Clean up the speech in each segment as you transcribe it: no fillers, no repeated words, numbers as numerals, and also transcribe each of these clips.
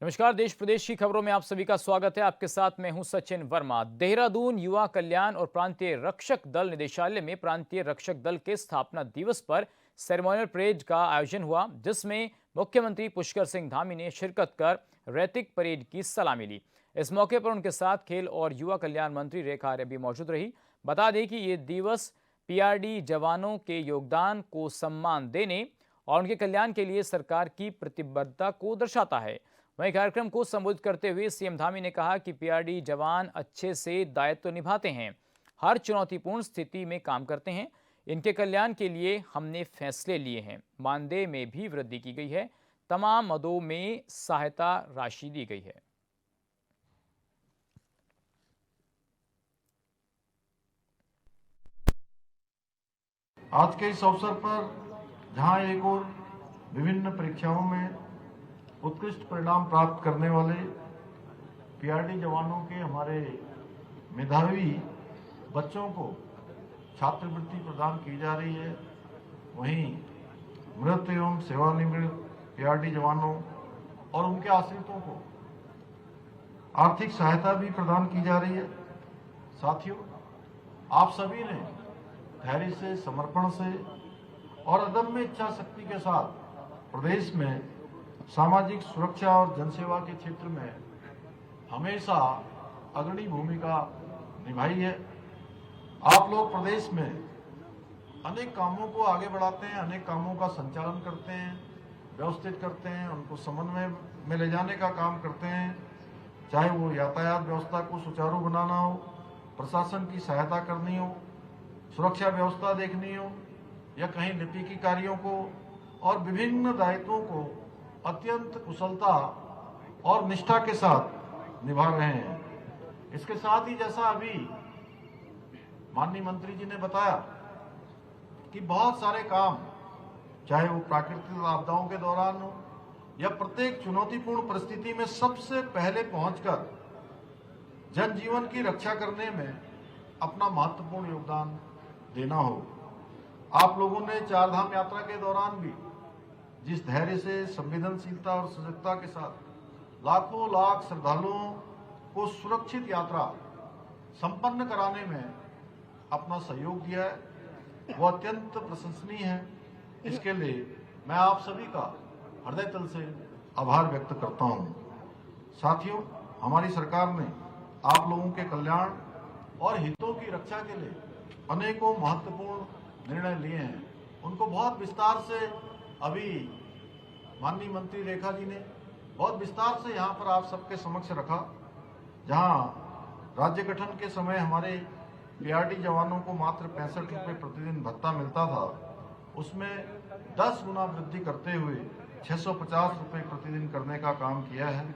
नमस्कार। देश प्रदेश की खबरों में आप सभी का स्वागत है। आपके साथ मैं हूं सचिन वर्मा। देहरादून युवा कल्याण और प्रांतीय रक्षक दल निदेशालय में प्रांतीय रक्षक दल के स्थापना दिवस पर सेरेमोनियल परेड का आयोजन हुआ, जिसमें मुख्यमंत्री पुष्कर सिंह धामी ने शिरकत कर रैतिक परेड की सलामी ली। इस मौके पर उनके साथ खेल और युवा कल्याण मंत्री रेखा आर्य भी मौजूद रही। बता दें कि ये दिवस पीआरडी जवानों के योगदान को सम्मान देने और उनके कल्याण के लिए सरकार की प्रतिबद्धता को दर्शाता है। वहीं कार्यक्रम को संबोधित करते हुए सीएम धामी ने कहा कि पीआरडी जवान अच्छे से दायित्व निभाते हैं, हर चुनौतीपूर्ण स्थिति में काम करते हैं। इनके कल्याण के लिए हमने फैसले लिए हैं। मानदेय में भी वृद्धि की गई है। तमाम मदों में सहायता राशि दी गई है। आज के इस अवसर पर जहां एक और विभिन्न परीक्षाओं में उत्कृष्ट परिणाम प्राप्त करने वाले पीआरडी जवानों के हमारे मेधावी बच्चों को छात्रवृत्ति प्रदान की जा रही है, वहीं मृत एवं सेवानिवृत्त पीआरडी जवानों और उनके आश्रितों को आर्थिक सहायता भी प्रदान की जा रही है। साथियों, आप सभी ने धैर्य से, समर्पण से और अदम्य इच्छा शक्ति के साथ प्रदेश में सामाजिक सुरक्षा और जनसेवा के क्षेत्र में हमेशा अग्रणी भूमिका निभाई है। आप लोग प्रदेश में अनेक कामों को आगे बढ़ाते हैं, अनेक कामों का संचालन करते हैं, व्यवस्थित करते हैं, उनको समन्वय में ले जाने का काम करते हैं। चाहे वो यातायात व्यवस्था को सुचारू बनाना हो, प्रशासन की सहायता करनी हो, सुरक्षा व्यवस्था देखनी हो, या कहीं लिपिकी कार्यों को और विभिन्न दायित्वों को अत्यंत कुशलता और निष्ठा के साथ निभा रहे हैं। इसके साथ ही जैसा अभी माननीय मंत्री जी ने बताया कि बहुत सारे काम, चाहे वो प्राकृतिक आपदाओं के दौरान हो या प्रत्येक चुनौतीपूर्ण परिस्थिति में सबसे पहले पहुंचकर जनजीवन की रक्षा करने में अपना महत्वपूर्ण योगदान देना हो। आप लोगों ने चारधाम यात्रा के दौरान भी जिस धैर्य से, संवेदनशीलता और सजगता के साथ लाखों लाख श्रद्धालुओं को सुरक्षित यात्रा संपन्न कराने में अपना सहयोग दिया है, वो अत्यंत प्रशंसनीय है। इसके लिए मैं आप सभी का हृदय तल से आभार व्यक्त करता हूं। साथियों, हमारी सरकार ने आप लोगों के कल्याण और हितों की रक्षा के लिए अनेकों महत्वपूर्ण निर्णय लिए हैं। उनको बहुत विस्तार से अभी माननीय मंत्री रेखा जी ने बहुत विस्तार से यहाँ पर आप सबके समक्ष रखा। जहाँ राज्य गठन के समय हमारे पीआरडी जवानों को मात्र 65 रुपये प्रतिदिन भत्ता मिलता था, उसमें 10 गुना वृद्धि करते हुए 650 रुपये प्रतिदिन करने का काम किया है।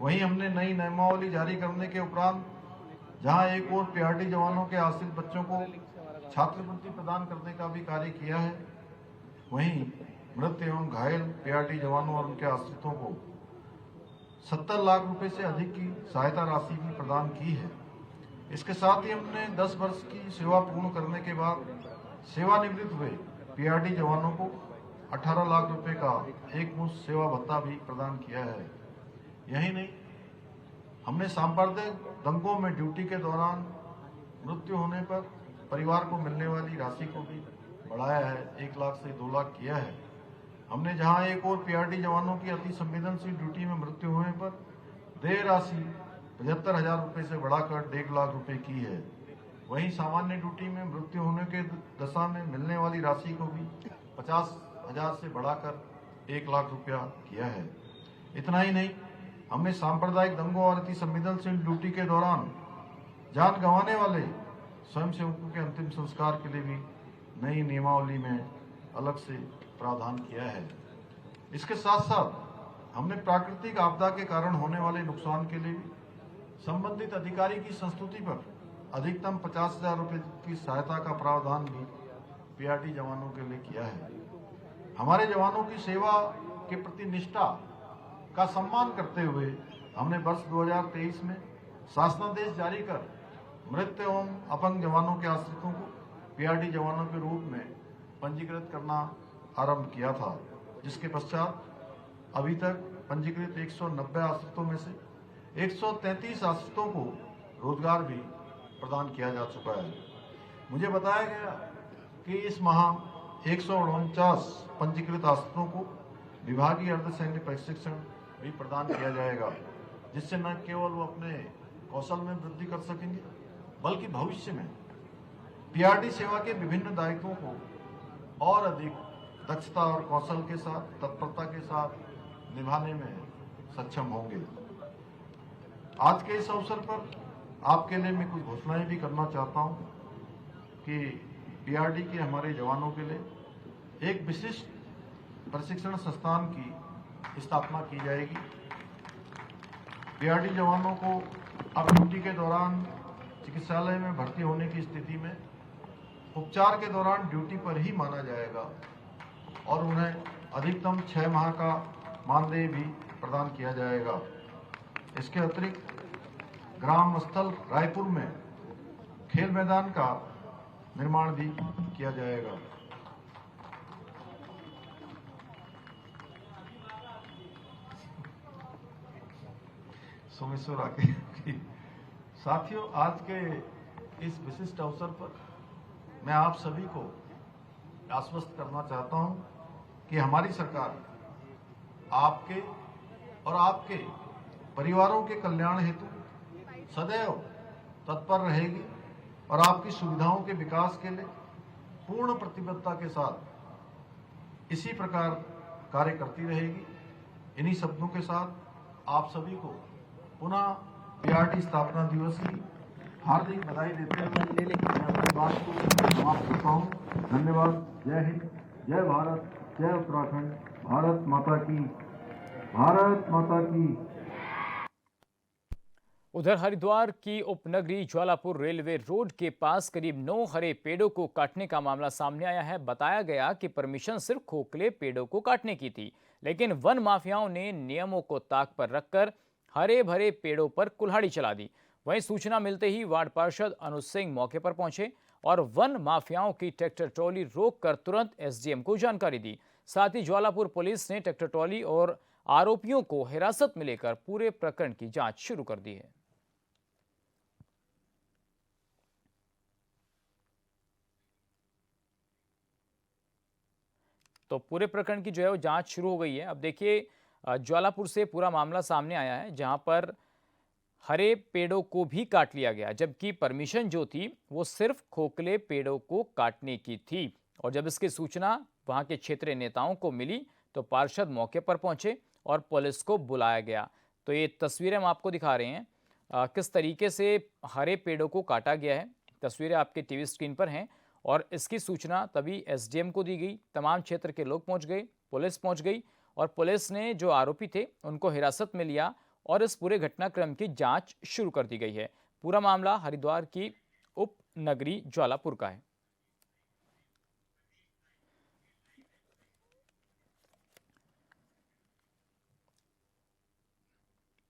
वहीं हमने नई नियमावली जारी करने के उपरांत जहाँ एक और पीआरडी जवानों के आश्रित बच्चों को छात्रवृत्ति प्रदान करने का भी कार्य किया है। वहीं मृत एवं घायल पीआरडी जवानों और उनके आश्रितों को 70 लाख रुपए से अधिक की सहायता राशि भी प्रदान की है। इसके साथ ही हमने 10 वर्ष की सेवा पूर्ण करने के बाद सेवानिवृत्त हुए पीआरडी जवानों को 18 लाख रुपए का एकमुश्त सेवा भत्ता भी प्रदान किया है। यही नहीं, हमने सांप्रदायिक दंगों में ड्यूटी के दौरान मृत्यु होने पर परिवार को मिलने वाली राशि को भी बढ़ाया है, 1 लाख से 2 लाख किया है। हमने जहां एक और पीआरडी जवानों की अति संवेदनशील ड्यूटी में मृत्यु होने पर देय राशि 75,000 रुपये से बढ़ाकर 1.5 लाख रुपए की है। वहीं सामान्य ड्यूटी में मृत्यु होने के दशा में मिलने वाली राशि को भी 50,000 से बढ़ाकर 1 लाख रुपया किया है। इतना ही नहीं, हमने सांप्रदायिक दंगों और अति संवेदनशील ड्यूटी के दौरान जान गंवाने वाले स्वयंसेवकों के अंतिम संस्कार के लिए भी नई नियमावली में अलग से प्रावधान किया है। इसके साथ साथ हमने प्राकृतिक आपदा के कारण होने वाले नुकसान के लिए भी संबंधित अधिकारी की संस्तुति पर अधिकतम 50,000 रुपये की सहायता का प्रावधान भी पीआरडी जवानों के लिए किया है। हमारे जवानों की सेवा के प्रति निष्ठा का सम्मान करते हुए हमने वर्ष 2023 में शासनादेश जारी कर मृत एवं अपंग जवानों के आश्रितों को पीआरडी जवानों के रूप में पंजीकृत करना आरंभ किया था, जिसके पश्चात अभी तक पंजीकृत 190 आश्रितों में से 133 आश्रितों को रोजगार भी प्रदान किया जा चुका है। मुझे बताया गया कि इस माह 149 पंजीकृत आश्रितों को विभागीय अर्धसैन्य प्रशिक्षण भी प्रदान किया जाएगा, जिससे न केवल वो अपने कौशल में वृद्धि कर सकेंगे बल्कि भविष्य में पीआरडी सेवा के विभिन्न दायित्वों को और अधिक दक्षता और कौशल के साथ, तत्परता के साथ निभाने में सक्षम होंगे। आज के इस अवसर पर आपके लिए मैं कुछ घोषणाएं भी करना चाहता हूं कि पीआरडी के हमारे जवानों के लिए एक विशिष्ट प्रशिक्षण संस्थान की स्थापना की जाएगी। पीआरडी जवानों को अब ड्यूटी के दौरान चिकित्सालय में भर्ती होने की स्थिति में उपचार के दौरान ड्यूटी पर ही माना जाएगा और उन्हें अधिकतम 6 माह का मानदेय भी प्रदान किया जाएगा। इसके अतिरिक्त ग्राम स्थल रायपुर में खेल मैदान का निर्माण भी किया जाएगा। सोमेश्वर आके साथियों, आज के इस विशिष्ट अवसर पर मैं आप सभी को आश्वस्त करना चाहता हूं कि हमारी सरकार आपके और आपके परिवारों के कल्याण हेतु सदैव तत्पर रहेगी और आपकी सुविधाओं के विकास के लिए पूर्ण प्रतिबद्धता के साथ इसी प्रकार कार्य करती रहेगी। इन्हीं शब्दों के साथ आप सभी को पुनः पीआरडी स्थापना दिवस की हार्दिक बधाई देते हुए मैं अपनी बात को समाप्त करता हूँ। धन्यवाद। जय हिंद, जय भारत, जय उत्तराखंड। भारत माता की, भारत माता की। उधर हरिद्वार की उपनगरी ज्वालापुर रेलवे रोड के पास करीब 9 हरे पेड़ों को काटने का मामला सामने आया है। बताया गया कि परमिशन सिर्फ खोखले पेड़ों को काटने की थी, लेकिन वन माफियाओं ने नियमों को ताक पर रखकर हरे भरे पेड़ों पर कुल्हाड़ी चला दी। वहीं सूचना मिलते ही वार्ड पार्षद अनुज सिंह मौके पर पहुंचे और वन माफियाओं की ट्रैक्टर ट्रॉली रोककर तुरंत एसडीएम को जानकारी दी। साथ ही ज्वालापुर पुलिस ने ट्रैक्टर ट्रॉली और आरोपियों को हिरासत में लेकर पूरे प्रकरण की जांच शुरू कर दी है। तो पूरे प्रकरण की जो है वो जांच शुरू हो गई है। अब देखिए, ज्वालापुर से पूरा मामला सामने आया है, जहां पर हरे पेड़ों को भी काट लिया गया, जबकि परमिशन जो थी वो सिर्फ खोखले पेड़ों को काटने की थी। और जब इसकी सूचना वहां के क्षेत्रीय नेताओं को मिली तो पार्षद मौके पर पहुंचे और पुलिस को बुलाया गया। तो ये तस्वीरें हम आपको दिखा रहे हैं किस तरीके से हरे पेड़ों को काटा गया है। तस्वीरें आपके टीवी स्क्रीन पर हैं और इसकी सूचना तभी एसडीएम को दी गई। तमाम क्षेत्र के लोग पहुंच गए, पुलिस पहुंच गई और पुलिस ने जो आरोपी थे उनको हिरासत में लिया और इस पूरे घटनाक्रम की जांच शुरू कर दी गई है। पूरा मामला हरिद्वार की उपनगरी ज्वालापुर का है।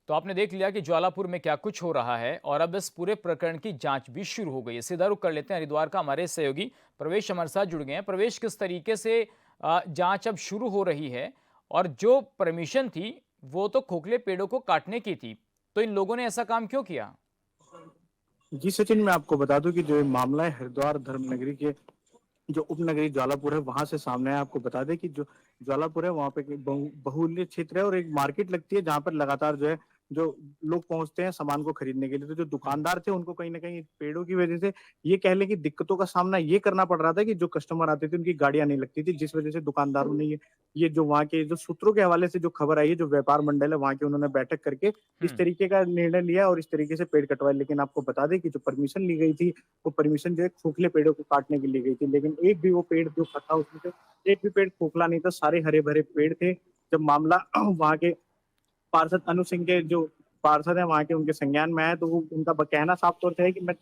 तो आपने देख लिया कि ज्वालापुर में क्या कुछ हो रहा है और अब इस पूरे प्रकरण की जांच भी शुरू हो गई है। सीधा रुख कर लेते हैं हरिद्वार का। हमारे सहयोगी प्रवेश हमारे साथ जुड़ गए हैं। प्रवेश, किस तरीके से जांच अब शुरू हो रही है और जो परमिशन थी वो तो खोखले पेड़ों को काटने की थी, तो इन लोगों ने ऐसा काम क्यों किया? जी सचिन, मैं आपको बता दूं कि जो मामला है हरिद्वार धर्मनगरी के जो उपनगरी ज्वालापुर है वहां से सामने है। आपको बता दें कि जो ज्वालापुर है वहां पे बहुल्य क्षेत्र है और एक मार्केट लगती है जहां पर लगातार जो लोग पहुंचते हैं सामान को खरीदने के लिए। तो जो दुकानदार थे उनको कहीं ना कहीं पेड़ों की वजह से ये कह ले कि दिक्कतों का सामना ये करना पड़ रहा था कि जो कस्टमर आते थे उनकी गाड़ियां नहीं लगती थी, जिस वजह से दुकानदारों ने ये जो वहाँ के जो सूत्रों के हवाले से जो खबर आई है, जो व्यापार मंडल है वहाँ के, उन्होंने बैठक करके इस तरीके का निर्णय लिया और इस तरीके से पेड़ कटवाए। लेकिन आपको बता दें कि जो परमिशन ली गई थी वो परमिशन जो है खोखले पेड़ों को काटने की ली गई थी, लेकिन एक भी वो पेड़ जो कटा उसमें से एक भी पेड़ खोखला नहीं था, सारे हरे भरे पेड़ थे। जब मामला वहाँ के पार्षद अनुज सिंह के जो पार्षद है वहाँ के उनके संज्ञान में आया तो वो उनका कहना साफ तौर से है कि मैं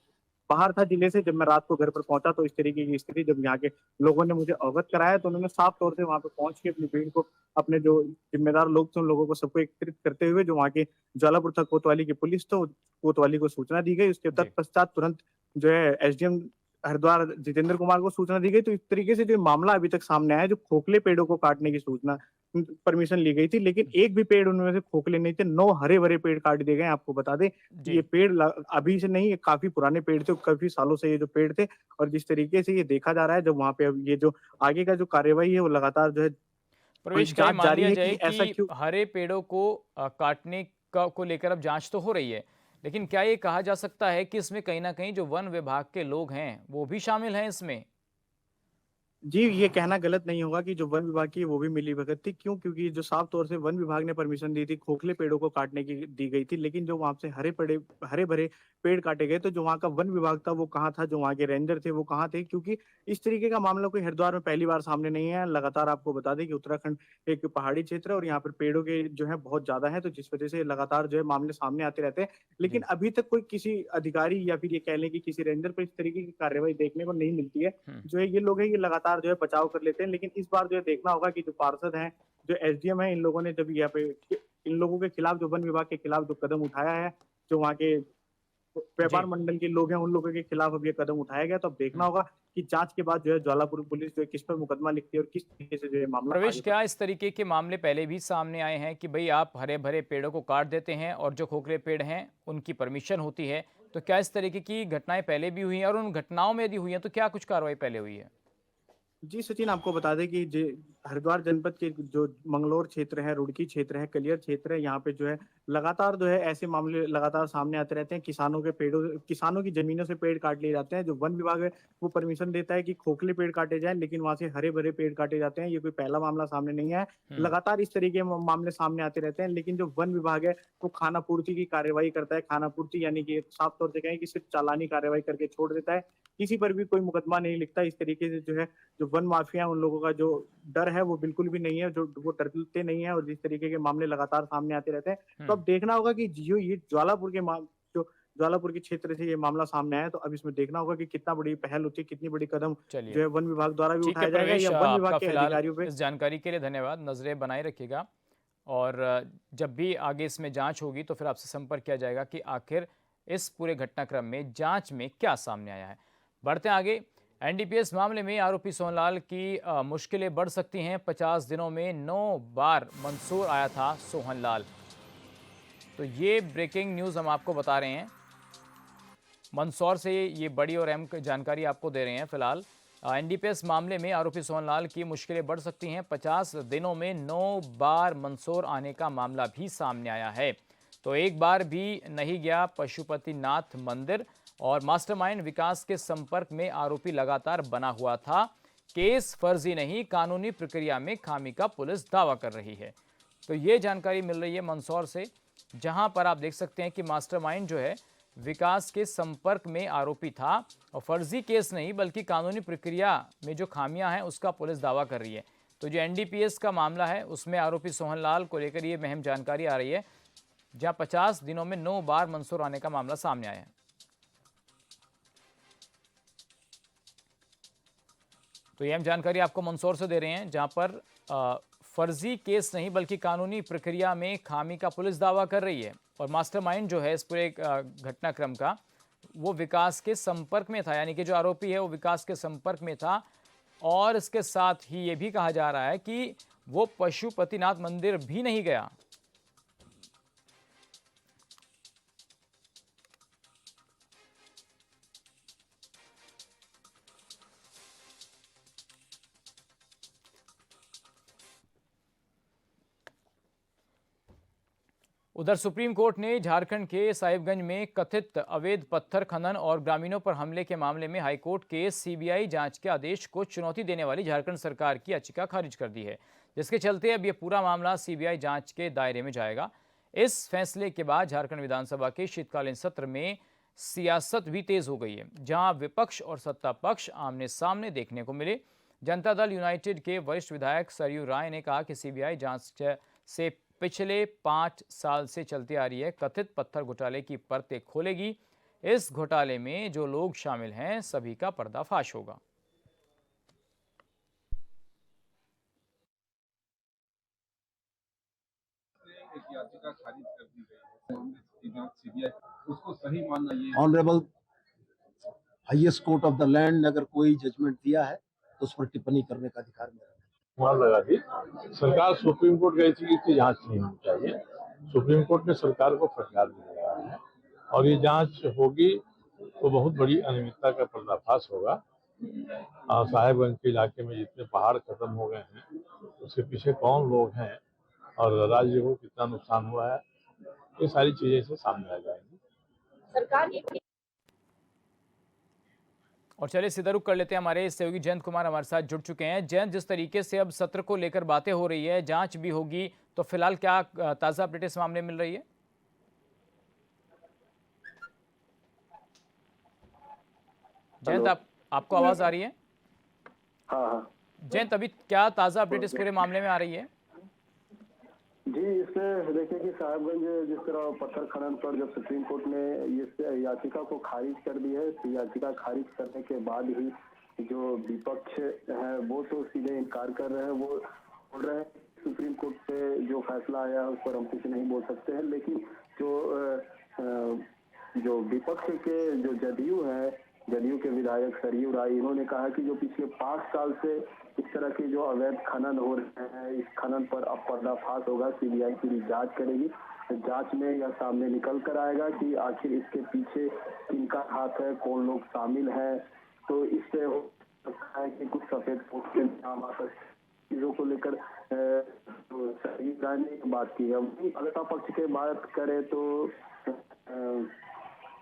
बाहर था जिले से, जब मैं रात को घर पर पहुंचा तो इस तरीके की स्थिति जब यहाँ के लोगों ने मुझे अवगत कराया तो उन्होंने साफ तौर से वहां पे पहुंच के अपनी भीड़ को, अपने जो जिम्मेदार लोग थे उन लोगों को सबको एकत्रित करते हुए जो वहाँ के ज्वालापुर तक कोतवाली की पुलिस तो कोतवाली को सूचना दी गई। उसके तत्पश्चात तुरंत जो है एसडीएम हरिद्वार जितेंद्र कुमार को सूचना दी गई। तो इस तरीके से जो मामला अभी तक सामने आया, जो खोखले पेड़ों को काटने की सूचना परमिशन ली गई थी, लेकिन एक भी पेड़ उनमें से खोखले नहीं थे। 9 हरे-भरे पेड़ काट दिए गए हैं। आपको बता दें कि जी। ये पेड़ ल अभी से नहीं, ये काफ़ी पुराने पेड़ थे, काफ़ी सालों से ये जो पेड़ थे, और जिस तरीके से ये देखा जा रहा है, जब वहाँ पे अब ये जो आगे का जो कार्रवाई है, वो लगातार जो है प्रवेश, क्या ये जाँच मान जारी लिया है जाए कि ऐसा कि क्यों। हरे पेड़ों को काटने का को लेकर अब जांच तो हो रही है, लेकिन क्या ये कहा जा सकता है कि इसमें कहीं ना कहीं जो वन विभाग के लोग हैं वो भी शामिल हैं इसमें? जी, ये कहना गलत नहीं होगा कि जो वन विभाग की है वो भी मिलीभगत थी। क्यों? क्योंकि जो साफ तौर से वन विभाग ने परमिशन दी थी, खोखले पेड़ों को काटने की दी गई थी, लेकिन जो वहाँ से हरे-भरे पेड़ काटे गए, तो जो वहाँ का वन विभाग था वो कहाँ था? जो वहाँ के रेंजर थे वो कहाँ थे? क्योंकि इस तरीके का मामला कोई हरिद्वार में पहली बार सामने नहीं है। लगातार आपको बता दें कि उत्तराखंड एक पहाड़ी क्षेत्र है और यहाँ पर पेड़ों के जो है बहुत ज़्यादा है, तो जिस वजह से लगातार जो है मामले सामने आते रहते हैं। लेकिन जी। अभी तक कोई किसी अधिकारी या फिर ये कह लें कि किसी रेंजर पर इस तरीके की कार्रवाई देखने को नहीं मिलती है। हम्म। जो है ये लोग हैं, ये लगातार जो है बचाव कर लेते हैं, लेकिन इस बार जो है देखना होगा कि जो पार्षद हैं, जो एसडीएम हैं, इन लोगों ने जब यहाँ पे इन लोगों के खिलाफ, जो वन विभाग के खिलाफ जो कदम उठाया है, जो वहाँ के व्यापार जी। मंडल के लोग हैं, उन लोगों के खिलाफ अब ये कदम उठाया गया। तो अब देखना हम्म। होगा कि जाँच के बाद जो है ज्वालापुर पुलिस जो है किस पर मुकदमा लिखती है और किस तरीके से जो है मामला प्रवेश, आगे क्या बढ़ता है। इस तरीके के मामले पहले भी सामने आए हैं कि भाई आप हरे भरे पेड़ों को काट देते हैं और जो खोखले पेड़ हैं उनकी परमिशन होती है, तो क्या इस तरीके की घटनाएं पहले भी हुई हैं, और उन घटनाओं में यदि हुई हैं तो क्या कुछ कार्रवाई पहले हुई है? जी सचिन, आपको बता दें कि हरिद्वार जनपद के जो मंगलौर क्षेत्र है, रुड़की क्षेत्र है, कलियर क्षेत्र है, यहाँ पे जो है लगातार जो है ऐसे मामले लगातार सामने आते रहते हैं। किसानों की जमीनों से पेड़ काट लिए जाते हैं। जो वन विभाग है वो परमिशन देता है कि खोखले पेड़ काटे जाएं, लेकिन वहां से हरे भरे पेड़ काटे जाते हैं। ये कोई पहला मामला सामने नहीं है। हम्म। लगातार इस तरीके के मामले सामने आते रहते हैं, लेकिन जो वन विभाग है वो खानापूर्ति की कार्रवाई करता है। खानापूर्ति यानी कि साफ तौर से कहें कि सिर्फ चालानी कार्रवाई करके छोड़ देता है। किसी पर भी कोई मुकदमा नहीं लिखता। इस तरीके से जो है जो वन माफिया उन लोगों का जो डर है वो बिल्कुल भी नहीं है, जो वो डरते नहीं है, और जिस तरीके के मामले लगातार सामने आते रहते हैं। तो हम्म। अब देखना होगा कि जो ये जो ज्वालापुर के क्षेत्र से ये मामला सामने आया है, तो अब इसमें देखना होगा कि कितना बड़ी पहल होती है, कितनी बड़ी कदम चलिए, जो है वन विभाग द्वारा भी ठीक है उठाया जाएगा प्रवेश, या वन विभाग आपका के फिलहाल अधिकारियों पे। इस जानकारी के लिए धन्यवाद। नज़रें बनाए रखिएगा, और जब भी आगे इसमें जांच होगी तो फिर आपसे संपर्क किया जाएगा कि आखिर इस पूरे घटनाक्रम में जांच में क्या सामने आया है। बढ़ते हैं आगे। एनडीपीएस मामले में आरोपी सोहनलाल की मुश्किलें बढ़ सकती हैं। 50 दिनों में 9 बार मंदसौर आया था सोहनलाल। तो ये ब्रेकिंग न्यूज़ हम आपको बता रहे हैं, मंदसौर से ये बड़ी और अहम जानकारी आपको दे रहे हैं। फिलहाल एनडीपीएस मामले में आरोपी सोहनलाल की मुश्किलें बढ़ सकती हैं। 50 दिनों में 9 बार मंदसौर आने का मामला भी सामने आया है। तो एक बार भी नहीं गया पशुपतिनाथ मंदिर, और मास्टरमाइंड विकास के संपर्क में आरोपी लगातार बना हुआ था। केस फर्जी नहीं, कानूनी प्रक्रिया में खामी का पुलिस दावा कर रही है। तो ये जानकारी मिल रही है मंदसौर से, जहां पर आप देख सकते हैं कि मास्टरमाइंड जो है विकास के संपर्क में आरोपी था, और फर्जी केस नहीं बल्कि कानूनी प्रक्रिया में जो खामियां हैं उसका पुलिस दावा कर रही है। तो जो एनडीपीएस का मामला है उसमें आरोपी सोहनलाल को लेकर ये अहम जानकारी आ रही है, जहां 50 दिनों में 9 बार मंदसौर आने का मामला सामने आया है। तो ये हम जानकारी आपको मंदसौर से दे रहे हैं, जहां पर फर्जी केस नहीं बल्कि कानूनी प्रक्रिया में खामी का पुलिस दावा कर रही है, और मास्टरमाइंड जो है इस पूरे घटनाक्रम का वो विकास के संपर्क में था, यानी कि जो आरोपी है वो विकास के संपर्क में था। और इसके साथ ही ये भी कहा जा रहा है कि वो पशुपतिनाथ मंदिर भी नहीं गया। उधर सुप्रीम कोर्ट ने झारखंड के साहिबगंज में कथित अवैध पत्थर खनन और ग्रामीणों पर हमले के मामले में हाईकोर्ट के सीबीआई जांच के आदेश को चुनौती देने वाली झारखंड सरकार की याचिका खारिज कर दी है, जिसके चलते अब यह पूरा मामला सीबीआई जांच के दायरे में जाएगा। इस फैसले के बाद झारखंड विधानसभा के शीतकालीन सत्र में सियासत भी तेज हो गई है, जहां विपक्ष और सत्ता पक्ष आमने सामने देखने को मिले। जनता दल यूनाइटेड के वरिष्ठ विधायक सरयू राय ने कहा कि सीबीआई जांच से पिछले 5 साल से चलती आ रही है कथित पत्थर घोटाले की परतें खोलेगी। इस घोटाले में जो लोग शामिल हैं सभी का पर्दाफाश होगा। एक याचिका खारिज कर दी गई है, इसकी जांच सीबीआई, उसको सही मानना ये honourable highest court of the land ने अगर कोई जजमेंट दिया है तो उस पर टिप्पणी करने का अधिकार मेरा नहीं। मुहर लगा दी। सरकार सुप्रीम कोर्ट गई थी कि इसकी जांच नहीं होनी चाहिए। सुप्रीम कोर्ट ने सरकार को फटकार दिया है और ये जांच होगी तो बहुत बड़ी अनियमितता का पर्दाफाश होगा। साहेबगंज के इलाके में जितने पहाड़ खत्म हो गए हैं उसके पीछे कौन लोग हैं और राज्य को कितना नुकसान हुआ है, ये सारी चीजें इससे सामने आ जाएंगी। सरकार और चलिए सीधा रुख कर लेते हैं, हमारे सहयोगी जयंत कुमार हमारे साथ जुड़ चुके हैं। जयंत, जिस तरीके से अब सत्र को लेकर बातें हो रही है, जांच भी होगी, तो फिलहाल क्या ताजा अपडेट इस मामले में मिल रही है? जयंत, आपको आवाज आ रही है? हाँ। जयंत, अभी क्या ताजा अपडेट इस पूरे मामले में आ रही है? जी, इसमें देखिए कि साहिबगंज जिस तरह पत्थर खनन पर जब सुप्रीम कोर्ट ने इस याचिका को खारिज कर दी है, तो याचिका खारिज करने के बाद ही जो विपक्ष है वो तो सीधे इनकार कर रहे हैं। वो बोल रहे हैं सुप्रीम कोर्ट से जो फैसला आया है उस पर हम कुछ नहीं बोल सकते हैं, लेकिन जो विपक्ष के जो जदयू के विधायक सरयू राय, इन्होंने कहा कि जो पिछले 5 साल से इस तरह के जो अवैध खनन हो रहे हैं, इस खनन पर अब पर्दाफाश होगा। सीबीआई पूरी जांच करेगी। जांच में यह सामने निकल कर आएगा कि आखिर इसके पीछे किनका हाथ है, कौन लोग शामिल हैं। तो इससे हो सकता है कि कुछ सफेद पोस्ट के नाम आ सकते, चीजों को लेकर सरयू राय ने बात की है। अलता पक्ष की बात करें तो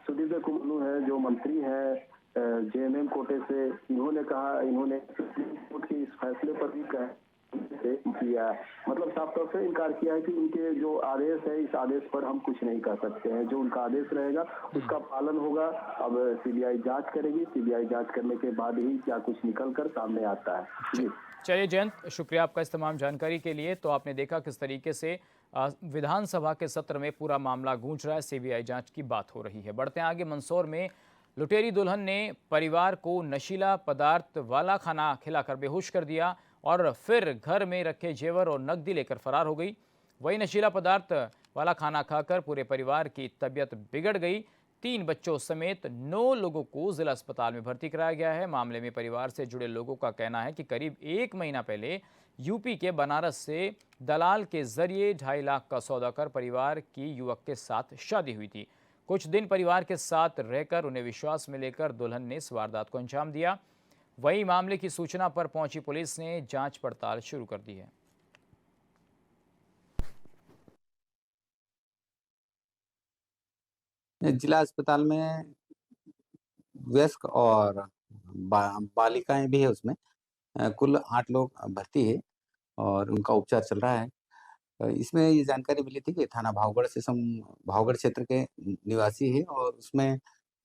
सुदीप कुमनू है जो मंत्री है जेएमएम कोटे से, इन्होंने सुप्रीम कोर्ट के इस फैसले पर भी किया, मतलब साफ तौर से इनकार किया है कि उनके जो आदेश है इस आदेश पर हम कुछ नहीं कर सकते हैं। जो उनका आदेश रहेगा उसका पालन होगा। अब सीबीआई जांच करेगी। सीबीआई जांच करने के बाद ही क्या कुछ निकल कर सामने आता है। चलिए जयंत, शुक्रिया आपका इस तमाम जानकारी के लिए। तो आपने देखा किस तरीके से विधानसभा के सत्र में पूरा मामला गूंज रहा है, सीबीआई जांच की बात हो रही है। बढ़ते हैं आगे। मंदसौर में लुटेरी दुल्हन ने परिवार को नशीला पदार्थ वाला खाना खिलाकर बेहोश कर दिया और फिर घर में रखे जेवर और नकदी लेकर फरार हो गई। वही नशीला पदार्थ वाला खाना खाकर पूरे परिवार की तबीयत बिगड़ गई। 3 बच्चों समेत 9 लोगों को जिला अस्पताल में भर्ती कराया गया है। मामले में परिवार से जुड़े लोगों का कहना है कि करीब 1 महीना पहले यूपी के बनारस से दलाल के जरिए 2.5 लाख का सौदा कर परिवार की युवक के साथ शादी हुई थी। कुछ दिन परिवार के साथ रहकर उन्हें विश्वास में लेकर दुल्हन ने इस वारदात को अंजाम दिया। वहीं मामले की सूचना पर पहुंची पुलिस ने जांच पड़ताल शुरू कर दी है। जिला अस्पताल में वयस्क और बालिकाएं भी है, उसमें कुल 8 लोग भर्ती है और उनका उपचार चल रहा है। इसमें ये जानकारी मिली थी कि थाना भावगढ़ क्षेत्र के निवासी है और उसमें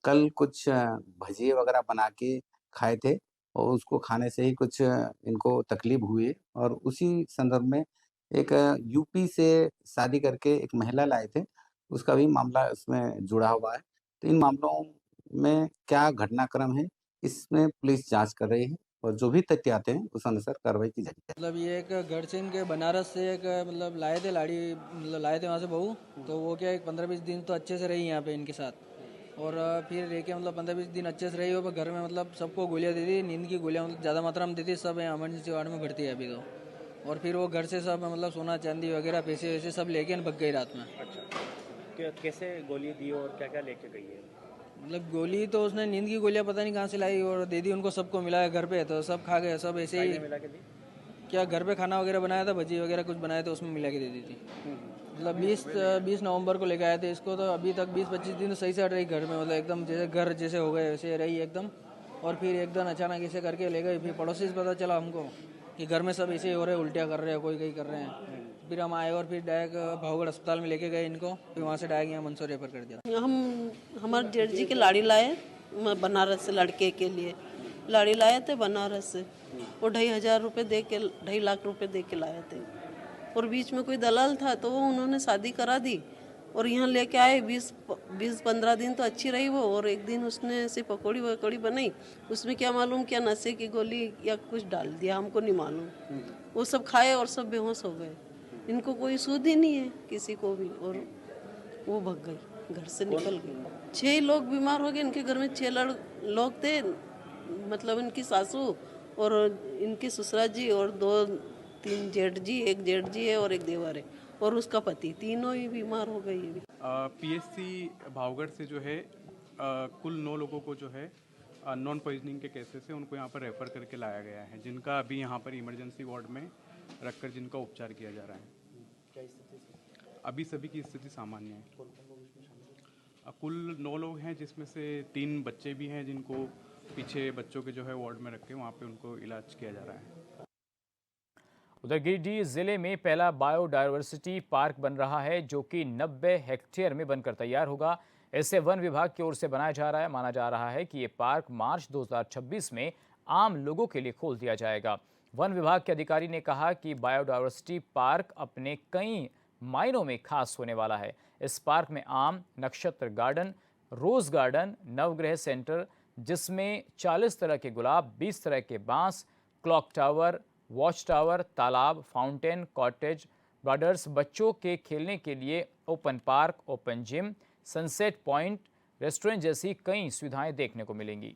कल कुछ भजिए वगैरह बना के खाए थे और उसको खाने से ही कुछ इनको तकलीफ हुई और उसी संदर्भ में एक यूपी से शादी करके एक महिला लाए थे, उसका भी मामला इसमें जुड़ा हुआ है। तो इन मामलों में क्या घटनाक्रम है इसमें पुलिस जांच कर रही है और जो भी तथ्य आते हैं उस अनुसार कार्रवाई की जाएगी। मतलब ये एक घर से इनके बनारस से एक मतलब लाए थे लाए थे वहाँ से बहू, तो वो क्या 15-20 दिन तो अच्छे से रही यहाँ पे इनके साथ और फिर रह के मतलब 15-20 दिन अच्छे से रही हो। घर में मतलब सबको गोलियाँ दे दी, नींद की गोलियाँ मतलब ज़्यादा मात्रा में दी थी। सब इमरजेंसी वार्ड में भर्ती है अभी तो। और फिर वो घर से सब मतलब सोना चांदी वगैरह पैसे वैसे सब लेके भग गई रात में। अच्छा, कैसे गोली दी और क्या क्या लेके गई है? मतलब गोली तो उसने नींद की गोलियां पता नहीं कहाँ से लाई और दे दी उनको, सबको मिलाया घर पे, तो सब खा गए। सब ऐसे ही मिला के दी? क्या घर पे खाना वगैरह बनाया था, भजी वगैरह कुछ बनाए थे, उसमें मिला के दे दी थी। मतलब 20 नवंबर को लेके आए थे इसको, तो अभी तक 20-25 दिन तो सही से हट रही घर में, मतलब एकदम जैसे घर जैसे हो गए वैसे रही एकदम। और फिर एकदम अचानक ऐसे करके ले गए। फिर पड़ोसी से पता चला हमको कि घर में सब ऐसे ही हो रहे हैं, उल्टियाँ कर रहे हैं, कोई कहीं कर रहे हैं। फिर हम आए और फिर डायरेक्ट भावगढ़ अस्पताल में लेके गए इनको, फिर वहाँ से डायरेक्ट यहाँ मंदसौर रेफर कर दिया। हम हमारे जेठ जी के लाड़ी लाए बनारस से, लड़के के लिए लाड़ी लाए थे बनारस से। वो 2,500 रुपये दे के 2.5 लाख रुपए दे के लाए थे। और बीच में कोई दलाल था तो वो उन्होंने शादी करा दी और यहाँ लेके आए। 20-15 दिन तो अच्छी रही वो, और एक दिन उसने ऐसे पकौड़ी वकौड़ी बनाई, उसमें क्या मालूम क्या नशे की गोली या कुछ डाल दिया, हमको नहीं मालूम। वो सब खाए और सब बेहोश हो गए। इनको कोई सूद ही नहीं है किसी को भी, और वो भग गई, घर से निकल गई। 6 लोग बीमार हो गए। इनके घर में 6 लोग थे, मतलब इनकी सासू और इनके ससुरा जी और 2 3 जेठ जी, एक जेठ जी है और एक देवर है और उसका पति, तीनों ही बीमार हो गई अभी। पीएचसी भावगढ़ से जो है कुल 9 लोगों को जो है नॉन पॉइजनिंग के केसेस से उनको यहाँ पर रेफ़र करके लाया गया है, जिनका अभी यहाँ पर इमरजेंसी वार्ड में रखकर जिनका उपचार किया जा रहा है। अभी सभी की स्थिति सामान्य है। कुल 9 लोग हैं, जिसमें से 3 बच्चे भी हैं जिनको पीछे बच्चों के जो है वार्ड में रख के वहाँ पे उनको इलाज किया जा रहा है। उधर गिरिडीह जिले में पहला बायोडायवर्सिटी पार्क बन रहा है, जो कि 90 हेक्टेयर में बनकर तैयार होगा। इसे वन विभाग की ओर से बनाया जा रहा है। माना जा रहा है कि ये पार्क मार्च 2026 में आम लोगों के लिए खोल दिया जाएगा। वन विभाग के अधिकारी ने कहा कि बायोडायवर्सिटी पार्क अपने कई मायनों में खास होने वाला है। इस पार्क में आम, नक्षत्र गार्डन, रोज गार्डन, नवग्रह सेंटर, जिसमें 40 तरह के गुलाब, 20 तरह के बांस, क्लॉक टावर, वॉच टावर, तालाब, फाउंटेन, कॉटेज, गार्डन्स, बच्चों के खेलने के लिए open park, open gym, sunset point, restaurant जैसी कई सुविधाएं देखने को मिलेंगी।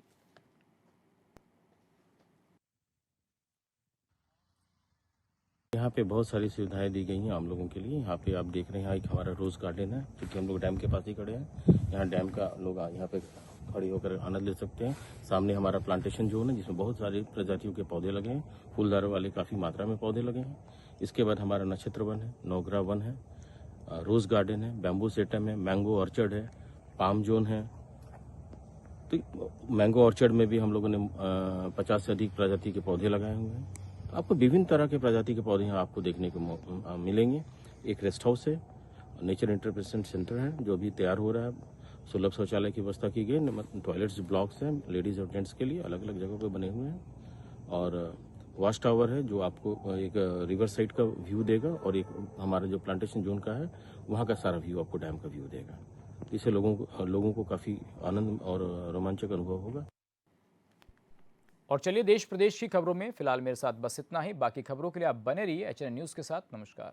यहाँ पे बहुत सारी सुविधाएं दी गई हैं आम लोगों के लिए। यहाँ पे आप देख रहे हैं, एक हमारा रोज गार्डन है, क्योंकि हम लोग डैम के पास ही खड़े हैं। यहाँ डैम का लोग यहाँ पे खड़े होकर आनंद ले सकते हैं। सामने हमारा प्लांटेशन जोन है, जिसमें बहुत सारी प्रजातियों के पौधे लगे हैं, फूलदार वाले काफ़ी मात्रा में पौधे लगे हैं। इसके बाद हमारा नक्षत्र वन है, नवग्रह वन है, रोज गार्डन है, बैम्बू सेटम है, मैंगो ऑर्चर्ड है, पाम जोन है। तो मैंगो ऑर्चर्ड में भी हम लोगों ने 50 से अधिक प्रजाति के पौधे लगाए हुए हैं। तो आपको विभिन्न तरह के प्रजाति के पौधे यहाँ आपको देखने को मिलेंगे। एक रेस्ट हाउस है, नेचर इंटरप्रिटेशन सेंटर है जो अभी तैयार हो रहा है। सुलभ शौचालय की व्यवस्था की गई, टॉयलेट्स ब्लॉक्स हैं लेडीज और जेंट्स के लिए, अलग अलग जगहों पे बने हुए हैं। और वॉच टावर है जो आपको एक रिवर साइड का व्यू देगा, और एक हमारा जो प्लांटेशन जोन का है वहाँ का सारा व्यू आपको डैम का व्यू देगा। इससे लोगों को काफ़ी आनंद और रोमांचक अनुभव होगा। और चलिए देश प्रदेश की खबरों में फिलहाल मेरे साथ बस इतना ही। बाकी खबरों के लिए आप बने रहिए HN न्यूज़ के साथ। नमस्कार।